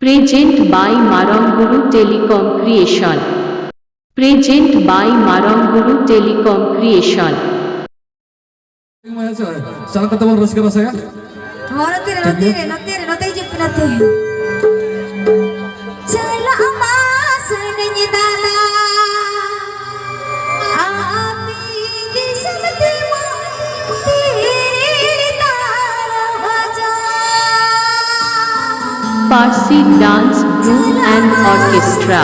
Present by Marangburu Telecom Creation. Present by Marangburu Telecom Creation. Salah ketemu terus ke saya. nanti je nanti. Chala amas nenye dala. Api di samte ma tere tara baja. Persi Dance Group and Orchestra.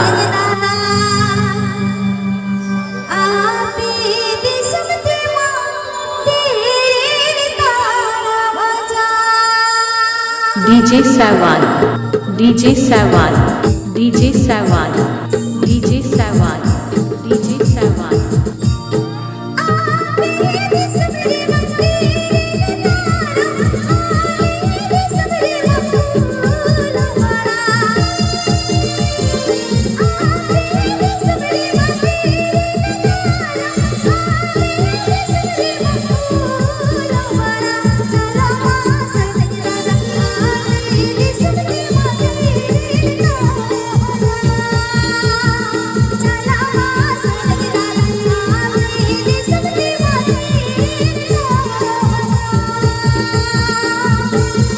DJ Sawan, DJ Sawan, DJ Sawan, DJ Sawan, DJ Sawan.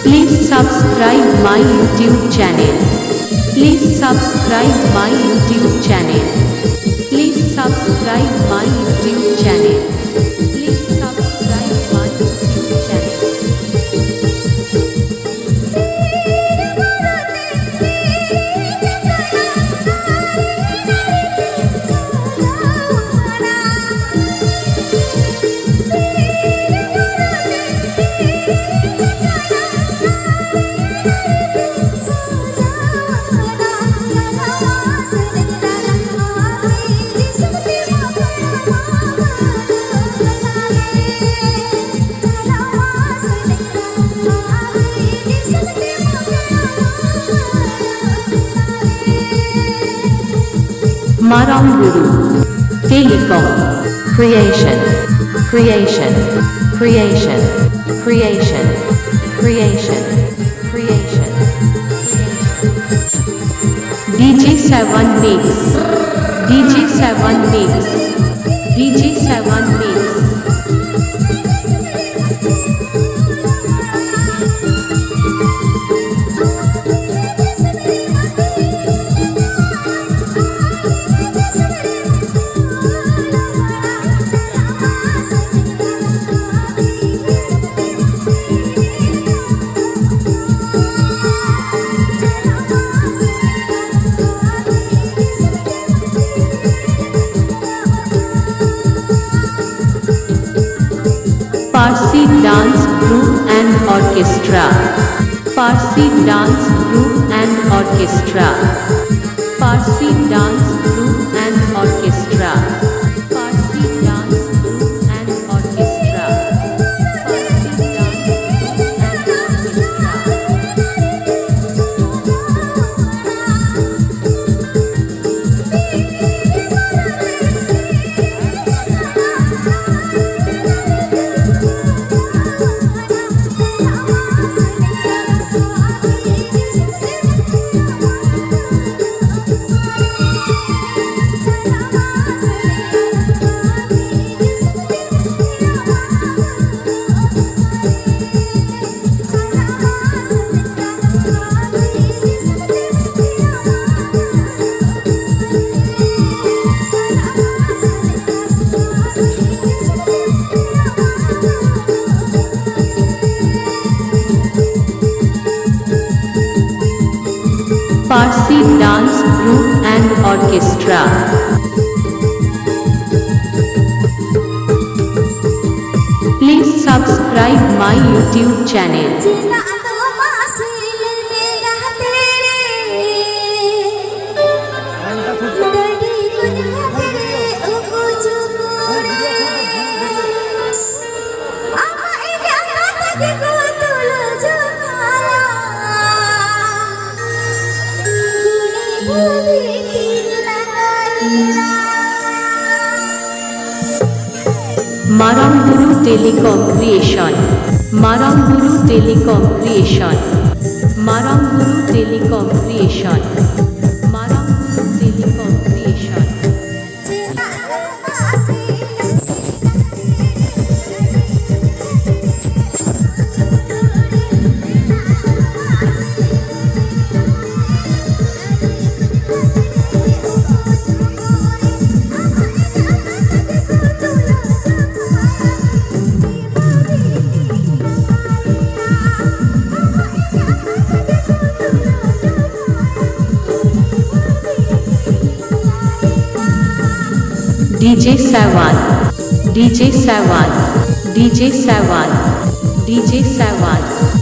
Please subscribe my YouTube channel. Please subscribe my YouTube channel. Please subscribe my YouTube channel. Please subscribe my YouTube channel. Marangburu Telecom Creation Creation Creation Creation Creation Creation DJ Sawan Mix DJ Sawan Mix DJ Sawan Mix Persi Dance Group and Orchestra. Persi Dance Group and Orchestra. Persi Dance Group and Orchestra. Persi Dance Group and Orchestra. Persi Dance Group and Orchestra. Persi Dance Group and Orchestra. Please subscribe my YouTube channel. Marangburu Telecom Creation. Marangburu Telecom Creation. Marangburu Telecom Creation. Marangburu Telecom Creation. DJ Sawan, DJ Sawan, DJ Sawan, DJ Sawan.